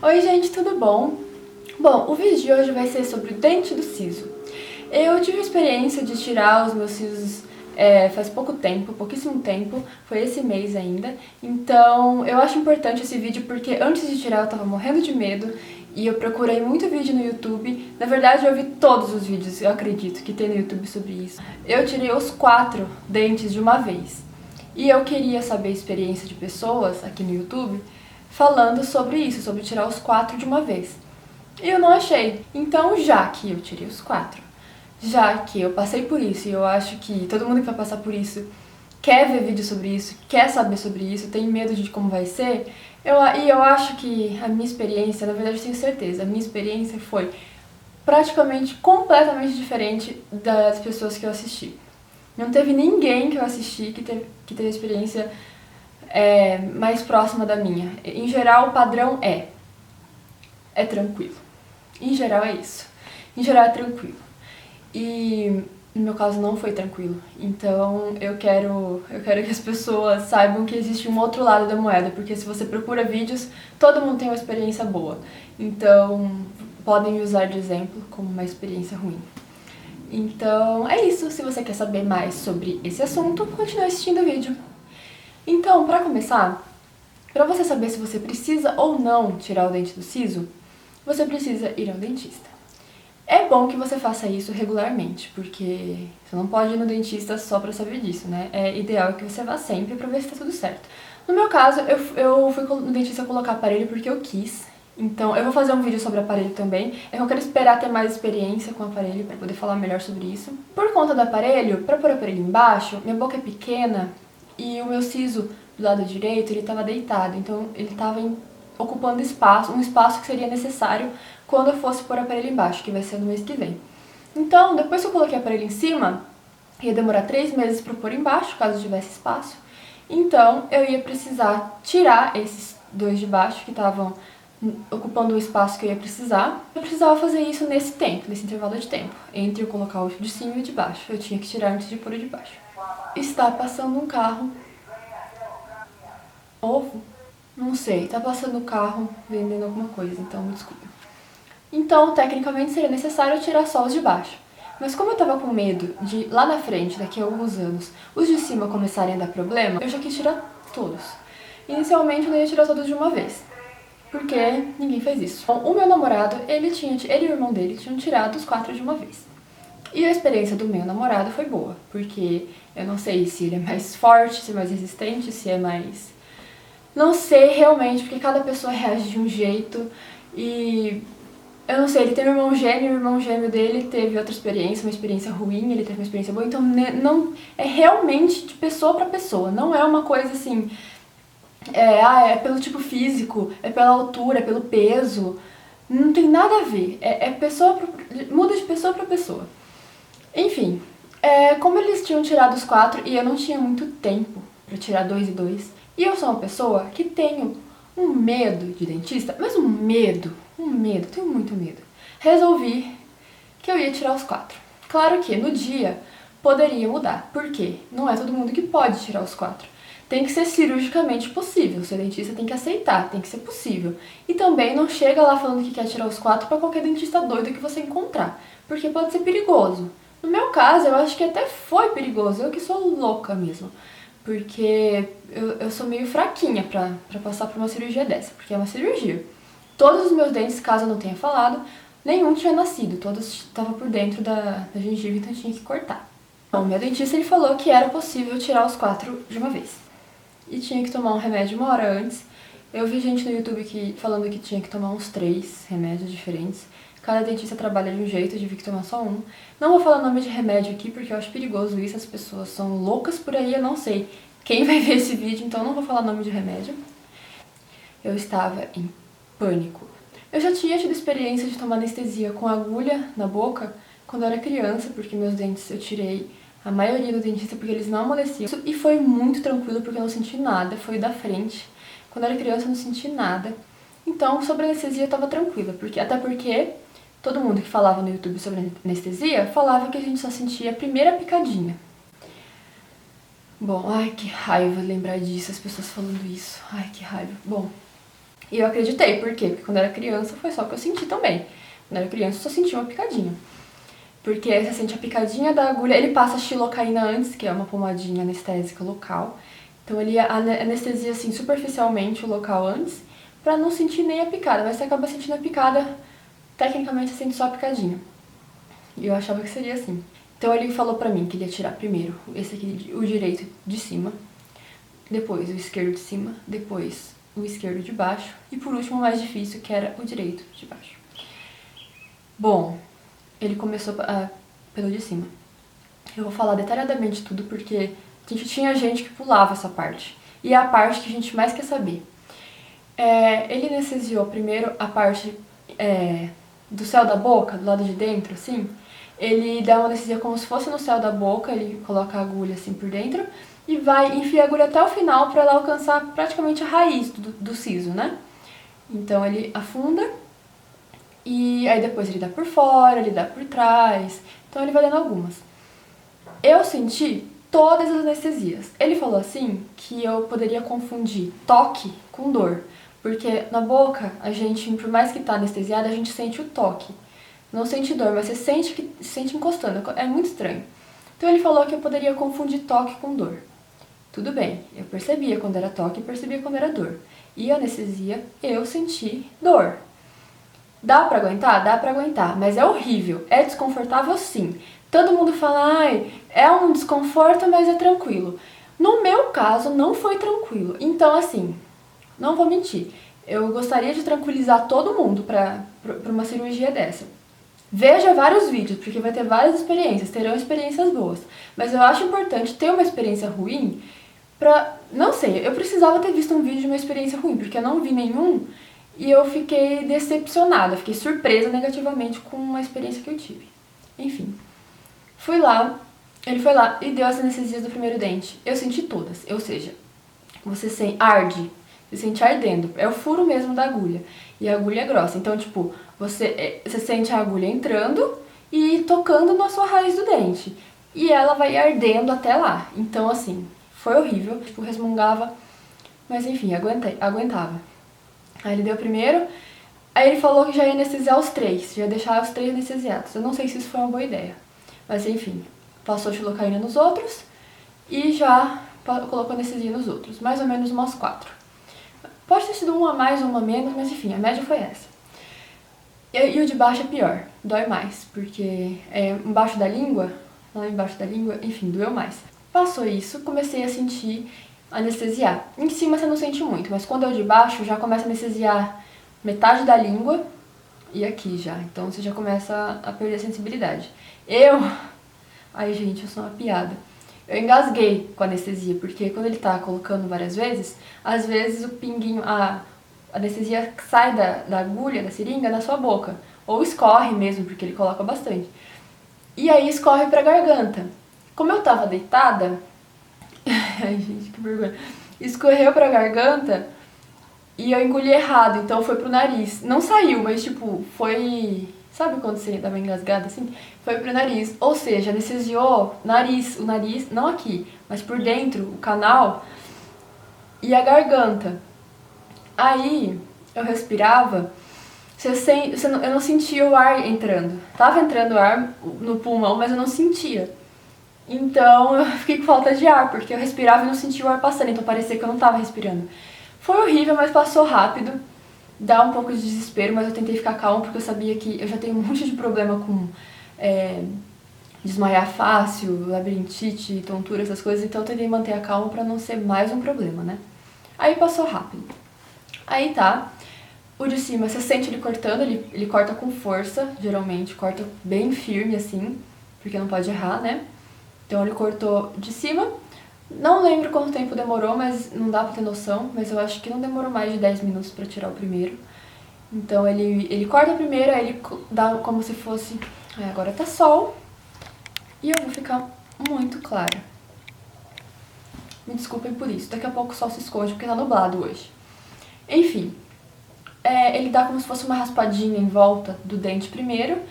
Oi gente, tudo bom? Bom, o vídeo de hoje vai ser sobre o dente do siso. Eu tive a experiência de tirar os meus sisos faz pouco tempo, pouquíssimo tempo, foi esse mês ainda. Então eu acho importante esse vídeo porque antes de tirar eu tava morrendo de medo e eu procurei muito vídeo no YouTube. Na verdade eu vi todos os vídeos, eu acredito, que tem no YouTube sobre isso. Eu tirei os 4 dentes de uma vez. E eu queria saber a experiência de pessoas aqui no YouTube falando sobre isso, sobre tirar os 4 de uma vez. E eu não achei. Então, já que eu tirei os 4, já que eu passei por isso e eu acho que todo mundo que vai passar por isso quer ver vídeo sobre isso, quer saber sobre isso, tem medo de como vai ser, eu acho que a minha experiência, na verdade eu tenho certeza, a minha experiência foi praticamente completamente diferente das pessoas que eu assisti. Não teve ninguém que eu assisti que teve experiência mais próxima da minha. Em geral, o padrão é tranquilo. Em geral é isso. Em geral é tranquilo. E no meu caso não foi tranquilo. Então eu quero que as pessoas saibam que existe um outro lado da moeda, porque se você procura vídeos, todo mundo tem uma experiência boa. Então podem me usar de exemplo como uma experiência ruim. Então é isso. Se você quer saber mais sobre esse assunto, continue assistindo o vídeo. Então, para começar, para você saber se você precisa ou não tirar o dente do siso, você precisa ir ao dentista. É bom que você faça isso regularmente, porque você não pode ir no dentista só para saber disso, né? É ideal que você vá sempre para ver se tá tudo certo. No meu caso, eu fui no dentista colocar aparelho porque eu quis. Então, eu vou fazer um vídeo sobre aparelho também. Eu quero esperar ter mais experiência com o aparelho para poder falar melhor sobre isso. Por conta do aparelho, para pôr o aparelho embaixo, minha boca é pequena e o meu siso do lado direito, ele estava deitado. Então, ele estava ocupando espaço, um espaço que seria necessário quando eu fosse pôr o aparelho embaixo, que vai ser no mês que vem. Então, depois que eu coloquei o aparelho em cima, ia demorar 3 meses para pôr embaixo, caso tivesse espaço. Então, eu ia precisar tirar esses 2 de baixo que estavam ocupando o espaço que eu ia precisar. Eu precisava fazer isso nesse tempo, nesse intervalo de tempo, entre eu colocar o de cima e o de baixo. Eu tinha que tirar antes de pôr o de baixo. Está passando um carro. Ovo? Não sei, tá passando o carro vendendo alguma coisa, então me desculpa. Então, tecnicamente, seria necessário tirar só os de baixo. Mas como eu tava com medo de, lá na frente, daqui a alguns anos, os de cima começarem a dar problema, eu já quis tirar todos. Inicialmente, eu não ia tirar todos de uma vez, porque ninguém fez isso. Bom, o meu namorado, ele e o irmão dele tinham tirado os 4 de uma vez. E a experiência do meu namorado foi boa, porque eu não sei se ele é mais forte, se é mais resistente, se é mais... Não sei realmente, porque cada pessoa reage de um jeito e... Eu não sei, ele tem um irmão gêmeo, o irmão gêmeo dele teve outra experiência, uma experiência ruim, ele teve uma experiência boa, então não é realmente de pessoa pra pessoa, não é uma coisa assim, é pelo tipo físico, é pela altura, é pelo peso, não tem nada a ver, muda de pessoa pra pessoa. Enfim, como eles tinham tirado os 4 e eu não tinha muito tempo pra tirar 2 e 2, e eu sou uma pessoa que tenho um medo de dentista, mas um medo, tenho muito medo. Resolvi que eu ia tirar os 4. Claro que no dia poderia mudar, porque não é todo mundo que pode tirar os 4. Tem que ser cirurgicamente possível, o seu dentista tem que aceitar, tem que ser possível. E também não chega lá falando que quer tirar os 4 para qualquer dentista doido que você encontrar, porque pode ser perigoso. No meu caso, eu acho que até foi perigoso, eu que sou louca mesmo. Porque eu sou meio fraquinha pra passar por uma cirurgia dessa, porque é uma cirurgia. Todos os meus dentes, caso eu não tenha falado, nenhum tinha nascido, todos estavam por dentro da gengiva, então eu tinha que cortar. Bom, meu dentista ele falou que era possível tirar os 4 de uma vez. E tinha que tomar um remédio 1 hora antes. Eu vi gente no YouTube falando que tinha que tomar uns 3 remédios diferentes. Cada dentista trabalha de um jeito, eu tive que tomar só um. Não vou falar nome de remédio aqui porque eu acho perigoso isso, as pessoas são loucas por aí, eu não sei quem vai ver esse vídeo, então não vou falar nome de remédio. Eu estava em pânico. Eu já tinha tido experiência de tomar anestesia com agulha na boca quando eu era criança, porque meus dentes eu tirei a maioria do dentista porque eles não amoleciam. E foi muito tranquilo porque eu não senti nada, foi da frente. Quando eu era criança eu não senti nada. Então, sobre anestesia eu tava tranquila, até porque todo mundo que falava no YouTube sobre anestesia falava que a gente só sentia a primeira picadinha. Bom, ai que raiva lembrar disso, as pessoas falando isso. Ai que raiva. Bom, E eu acreditei, por quê? Porque quando eu era criança foi só o que eu senti também. Quando eu era criança eu só senti uma picadinha. Porque você sente a picadinha da agulha, ele passa xilocaína antes, que é uma pomadinha anestésica local. Então ele anestesia assim superficialmente o local antes, pra não sentir nem a picada, mas você acaba sentindo a picada, tecnicamente você sente só a picadinha. E eu achava que seria assim. Então ele falou pra mim que ele ia tirar primeiro esse aqui, o direito de cima, depois o esquerdo de cima, depois o esquerdo de baixo e por último o mais difícil, que era o direito de baixo. Bom, ele começou pelo de cima. Eu vou falar detalhadamente tudo porque tinha gente que pulava essa parte. E é a parte que a gente mais quer saber. Ele anestesiou primeiro a parte do céu da boca, do lado de dentro, assim. Ele dá uma anestesia como se fosse no céu da boca, ele coloca a agulha assim por dentro e enfia a agulha até o final para ela alcançar praticamente a raiz do siso, né? Então ele afunda e aí depois ele dá por fora, ele dá por trás, então ele vai dando algumas. Eu senti todas as anestesias. Ele falou assim que eu poderia confundir toque com dor, porque na boca a gente, por mais que tá anestesiada, a gente sente o toque. Não sente dor, mas você sente encostando. É muito estranho. Então ele falou que eu poderia confundir toque com dor. Tudo bem, eu percebia quando era toque e percebia quando era dor. E a anestesia, eu senti dor. Dá pra aguentar? Dá pra aguentar, mas é horrível. É desconfortável sim. Todo mundo fala, ai, é um desconforto, mas é tranquilo. No meu caso, não foi tranquilo. Então, assim, não vou mentir. Eu gostaria de tranquilizar todo mundo pra uma cirurgia dessa. Veja vários vídeos, porque vai ter várias experiências, terão experiências boas. Mas eu acho importante ter uma experiência ruim pra... Não sei, eu precisava ter visto um vídeo de uma experiência ruim, porque eu não vi nenhum e eu fiquei decepcionada, fiquei surpresa negativamente com uma experiência que eu tive. Enfim, ele foi lá e deu as anestesias do primeiro dente. Eu senti todas, ou seja, você arde, você sente ardendo, é o furo mesmo da agulha. E a agulha é grossa, então tipo, você sente a agulha entrando e tocando na sua raiz do dente. E ela vai ardendo até lá. Então assim, foi horrível, tipo, resmungava, mas enfim, aguentava. Aí ele deu primeiro, aí ele falou que já ia anestesiar os três, já ia deixar os três anestesiados. Eu não sei se isso foi uma boa ideia, mas enfim, passou xilocaína nos outros e já colocou anestesia nos outros, mais ou menos umas 4. Pode ter sido uma a mais ou uma a menos, mas enfim, a média foi essa. E o de baixo é pior, dói mais, porque embaixo da língua, lá embaixo da língua, enfim, doeu mais. Passou isso, comecei a sentir anestesiar. Em cima você não sente muito, mas quando é o de baixo, já começa a anestesiar metade da língua e aqui já. Então você já começa a perder a sensibilidade. Ai gente, eu sou uma piada. Eu engasguei com a anestesia, porque quando ele tá colocando várias vezes, às vezes o pinguinho, a anestesia sai da agulha, da seringa, na sua boca. Ou escorre mesmo, porque ele coloca bastante. E aí escorre pra garganta. Como eu tava deitada, ai gente, que vergonha. Escorreu pra garganta e eu engoli errado, então foi pro nariz. Não saiu, mas tipo, foi... Sabe quando você dá uma engasgada assim? Foi pro nariz. Ou seja, anestesiou o nariz, não aqui, mas por dentro, o canal e a garganta. Aí eu respirava, eu não sentia o ar entrando. Tava entrando ar no pulmão, mas eu não sentia. Então eu fiquei com falta de ar, porque eu respirava e não sentia o ar passando, então parecia que eu não tava respirando. Foi horrível, mas passou rápido. Dá um pouco de desespero, mas eu tentei ficar calma porque eu sabia que eu já tenho um monte de problema com desmaiar fácil, labirintite, tontura, essas coisas, então eu tentei manter a calma pra não ser mais um problema, né? Aí passou rápido. Aí tá, o de cima você sente ele cortando, ele corta com força, geralmente, corta bem firme assim, porque não pode errar, né? Então ele cortou de cima, não lembro quanto tempo demorou, mas não dá pra ter noção, mas eu acho que não demorou mais de 10 minutos pra tirar o primeiro. Então ele corta o primeiro, aí ele dá como se fosse... agora tá sol e eu vou ficar muito clara. Me desculpem por isso, daqui a pouco o sol se esconde porque tá nublado hoje. Enfim, ele dá como se fosse uma raspadinha em volta do dente primeiro,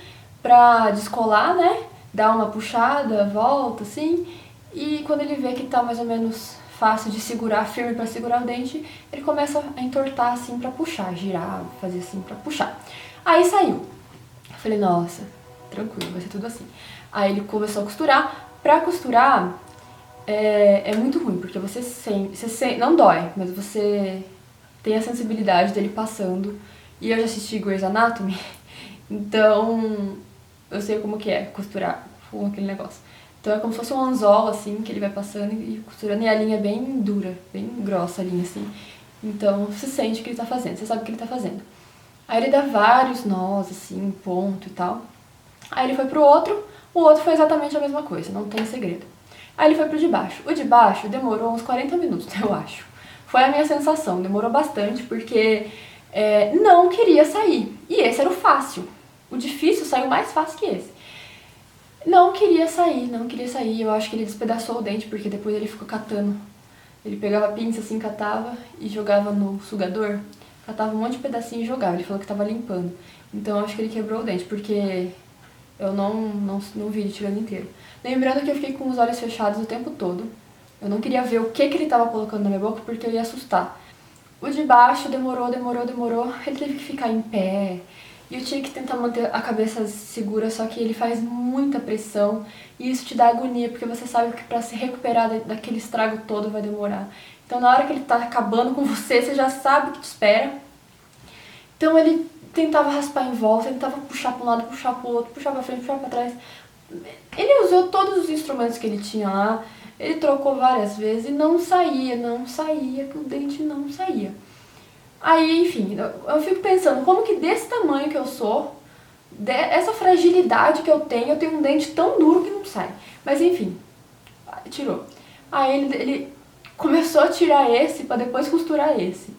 pra descolar, né? Dá uma puxada, volta assim, e quando ele vê que tá mais ou menos fácil de segurar, firme pra segurar o dente, ele começa a entortar assim pra puxar, girar, fazer assim pra puxar. Aí saiu. Eu falei, nossa, tranquilo, vai ser tudo assim. Aí ele começou a costurar. Pra costurar é muito ruim, porque você sente, não dói, mas você tem a sensibilidade dele passando. E eu já assisti Grey's Anatomy, então eu sei como que é costurar com aquele negócio. Então é como se fosse um anzol, assim, que ele vai passando e costurando, e a linha é bem dura, bem grossa a linha, assim. Então você sente o que ele tá fazendo, você sabe o que ele tá fazendo. Aí ele dá vários nós, assim, ponto e tal. Aí ele foi pro outro, o outro foi exatamente a mesma coisa, não tem segredo. Aí ele foi pro de baixo. O de baixo demorou uns 40 minutos, eu acho. Foi a minha sensação, demorou bastante, porque não queria sair. E esse era o fácil. O difícil saiu mais fácil que esse. Não queria sair, não queria sair. Eu acho que ele despedaçou o dente, porque depois ele ficou catando. Ele pegava a pinça assim, catava e jogava no sugador. Catava um monte de pedacinho e jogava. Ele falou que tava limpando. Então eu acho que ele quebrou o dente, porque eu não vi ele tirando inteiro. Lembrando que eu fiquei com os olhos fechados o tempo todo. Eu não queria ver o que ele tava colocando na minha boca, porque eu ia assustar. O de baixo demorou. Ele teve que ficar em pé. E eu tinha que tentar manter a cabeça segura, só que ele faz muita pressão. E isso te dá agonia, porque você sabe que pra se recuperar daquele estrago todo vai demorar. Então na hora que ele tá acabando com você, você já sabe o que te espera. Então ele tentava raspar em volta, tentava puxar pra um lado, puxar pro outro, puxar pra frente, puxar pra trás. Ele usou todos os instrumentos que ele tinha lá, ele trocou várias vezes e não saía, que o dente não saía. Aí, enfim, eu fico pensando, como que desse tamanho que eu sou, essa fragilidade que eu tenho um dente tão duro que não sai. Mas enfim, tirou. Aí ele começou a tirar esse pra depois costurar esse.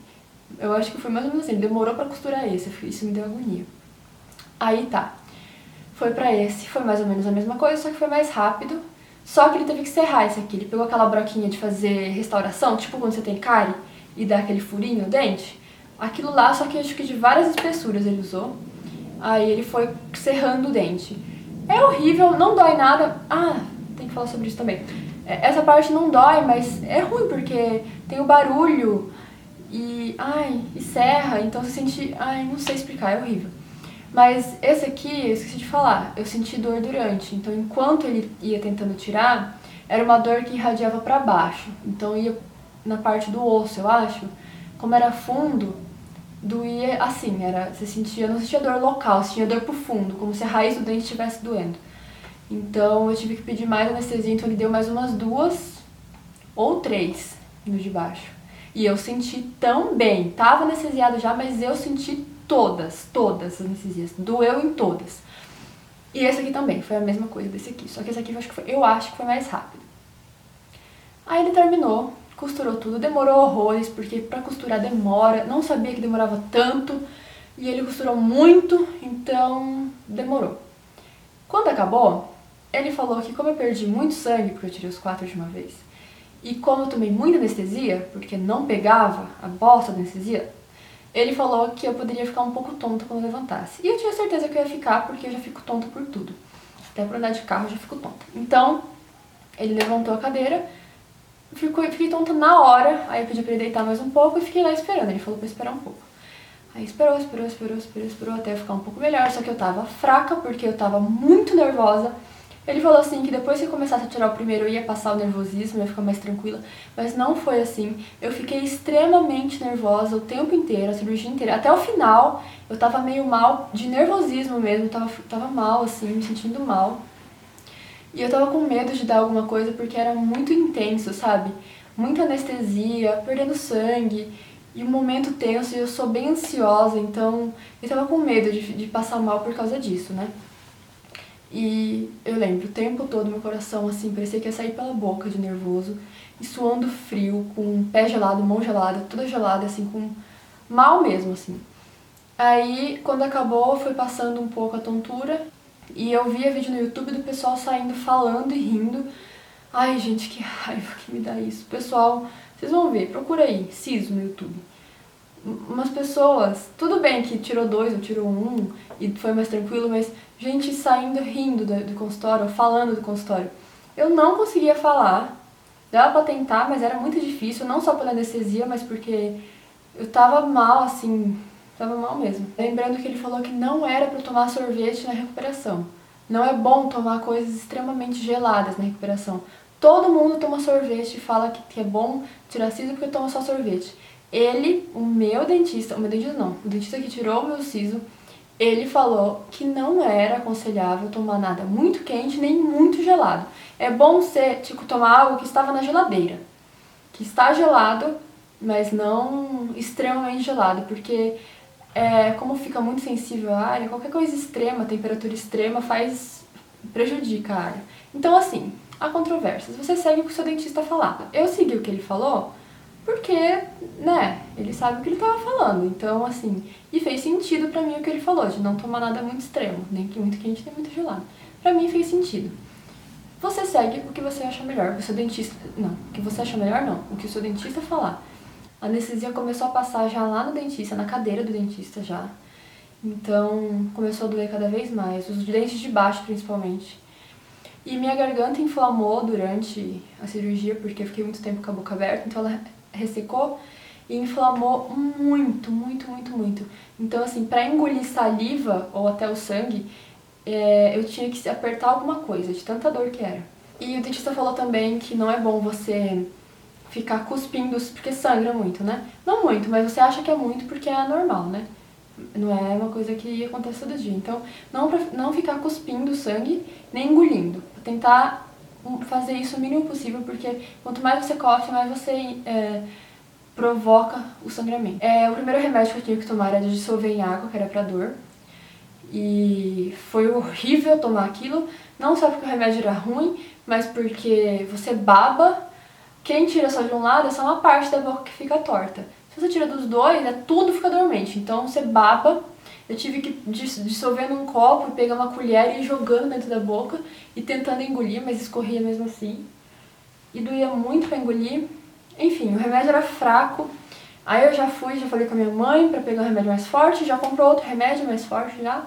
Eu acho que foi mais ou menos assim, ele demorou pra costurar esse, isso me deu agonia. Aí tá, foi pra esse, foi mais ou menos a mesma coisa, só que foi mais rápido. Só que ele teve que serrar esse aqui, ele pegou aquela broquinha de fazer restauração, tipo quando você tem cárie e dá aquele furinho no dente. Aquilo lá, só que acho que de várias espessuras ele usou. Aí ele foi serrando o dente. É horrível, não dói nada. Ah, tem que falar sobre isso também. Essa parte não dói, mas é ruim porque tem o barulho e serra, então você sente, não sei explicar, é horrível. Mas esse aqui, eu esqueci de falar, eu senti dor durante, então enquanto ele ia tentando tirar, era uma dor que irradiava pra baixo, então ia na parte do osso, eu acho. Como era fundo, doía assim, você sentia, não sentia dor local, você tinha dor pro fundo, como se a raiz do dente estivesse doendo. Então eu tive que pedir mais anestesia, então ele deu mais umas 2 ou 3 no de baixo. E eu senti tão bem, tava anestesiado já, mas eu senti todas as anestesias, doeu em todas. E esse aqui também, foi a mesma coisa desse aqui, só que esse aqui eu acho que foi mais rápido. Aí ele terminou, costurou tudo, demorou horrores, porque pra costurar demora, não sabia que demorava tanto, e ele costurou muito, então demorou. Quando acabou, ele falou que como eu perdi muito sangue, porque eu tirei os 4 de uma vez, e como eu tomei muita anestesia, porque não pegava a bosta da anestesia, ele falou que eu poderia ficar um pouco tonta quando eu levantasse. E eu tinha certeza que eu ia ficar, porque eu já fico tonta por tudo. Até por andar de carro eu já fico tonta. Então, ele levantou a cadeira, fiquei tonta na hora, aí eu pedi pra ele deitar mais um pouco e fiquei lá esperando. Ele falou pra esperar um pouco. Aí esperou até eu ficar um pouco melhor, só que eu tava fraca porque eu tava muito nervosa. Ele falou assim que depois que eu começasse a tirar o primeiro eu ia passar o nervosismo, eu ia ficar mais tranquila, mas não foi assim. Eu fiquei extremamente nervosa o tempo inteiro, a cirurgia inteira. Até o final eu tava meio mal, de nervosismo mesmo, tava mal assim, me sentindo mal. E eu tava com medo de dar alguma coisa porque era muito intenso, sabe? Muita anestesia, perdendo sangue, e um momento tenso, e eu sou bem ansiosa, então eu tava com medo de passar mal por causa disso, né? E eu lembro, o tempo todo meu coração, assim, parecia que ia sair pela boca de nervoso, e suando frio, com pé gelado, mão gelada, toda gelada, assim, com mal mesmo, assim. Aí, quando acabou, foi passando um pouco a tontura, e eu via vídeo no YouTube do pessoal saindo falando e rindo. Ai, gente, que raiva que me dá isso. Pessoal, vocês vão ver, procura aí, siso no YouTube. Umas pessoas, tudo bem que tirou 2 ou tirou 1 e foi mais tranquilo, mas gente saindo rindo do consultório, ou falando do consultório. Eu não conseguia falar, Dava pra tentar, mas era muito difícil, não só pela anestesia, mas porque eu tava mal, assim, tava mal mesmo. Lembrando que ele falou que não era pra tomar sorvete na recuperação. Não é bom tomar coisas extremamente geladas na recuperação. Todo mundo toma sorvete e fala que é bom tirar siso porque toma só sorvete. Ele, o meu dentista não, o dentista que tirou o meu siso, ele falou que não era aconselhável tomar nada muito quente nem muito gelado. É bom você, tipo, tomar algo que estava na geladeira, que está gelado, mas não extremamente gelado, porque como fica muito sensível à área, qualquer coisa extrema, temperatura extrema, prejudica a área. Então, assim, há controvérsias. Você segue o que o seu dentista falar. Eu segui o que ele falou porque, né, ele sabe o que ele estava falando. Então, assim, e fez sentido pra mim o que ele falou, de não tomar nada muito extremo, nem muito quente, nem muito gelado. Pra mim fez sentido. Você segue o que você acha melhor, o seu dentista... Não, o que você acha melhor não, o que o seu dentista falar. A anestesia começou a passar já lá no dentista, na cadeira do dentista já. Então, começou a doer cada vez mais, os dentes de baixo principalmente. E minha garganta inflamou durante a cirurgia, porque eu fiquei muito tempo com a boca aberta, então ela ressecou e inflamou muito, muito, muito, muito. Então, assim, pra engolir saliva ou até o sangue, eu tinha que apertar alguma coisa, de tanta dor que era. E o dentista falou também que não é bom você ficar cuspindo, porque sangra muito, né? Não muito, mas você acha que é muito porque é normal, né? Não é uma coisa que acontece todo dia. Então, não ficar cuspindo sangue, nem engolindo. Tentar fazer isso o mínimo possível, porque quanto mais você cospe, mais você provoca o sangramento. O primeiro remédio que eu tinha que tomar era de dissolver em água, que era pra dor. E foi horrível tomar aquilo, não só porque o remédio era ruim, mas porque você baba. Quem tira só de um lado é só uma parte da boca que fica torta. Se você tira dos dois, tudo fica dormente. Então você baba. Eu tive que dissolver num copo e pegar uma colher e ir jogando dentro da boca e tentando engolir, mas escorria mesmo assim. E doía muito pra engolir. Enfim, o remédio era fraco. Aí eu já falei com a minha mãe pra pegar um remédio mais forte, já comprou outro remédio mais forte já.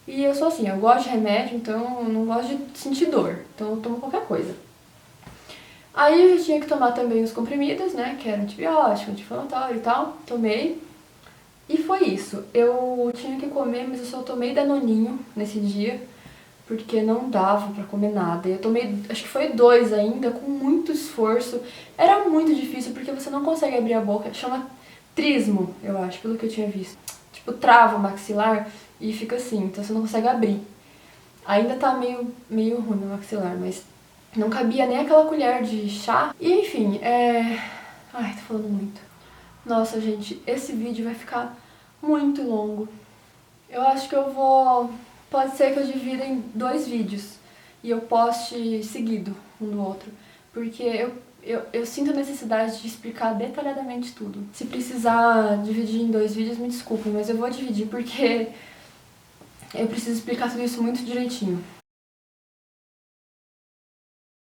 E eu sou assim, eu gosto de remédio, então eu não gosto de sentir dor. Então eu tomo qualquer coisa. Aí eu já tinha que tomar também os comprimidos, né, que era antibiótico, anti-inflamatório e tal, tomei. E foi isso, eu tinha que comer, mas eu só tomei danoninho nesse dia, porque não dava pra comer nada. Eu tomei, acho que foi 2 ainda, com muito esforço. Era muito difícil, porque você não consegue abrir a boca, chama trismo, eu acho, pelo que eu tinha visto. Tipo, trava o maxilar e fica assim, então você não consegue abrir. Ainda tá meio ruim no maxilar, mas não cabia nem aquela colher de chá. E enfim, Ai, tô falando muito. Nossa, gente, esse vídeo vai ficar muito longo. Eu acho que eu vou... Pode ser que eu divida em 2 vídeos e eu poste seguido um do outro. Porque eu sinto a necessidade de explicar detalhadamente tudo. Se precisar dividir em 2 vídeos, me desculpem, mas eu vou dividir porque eu preciso explicar tudo isso muito direitinho.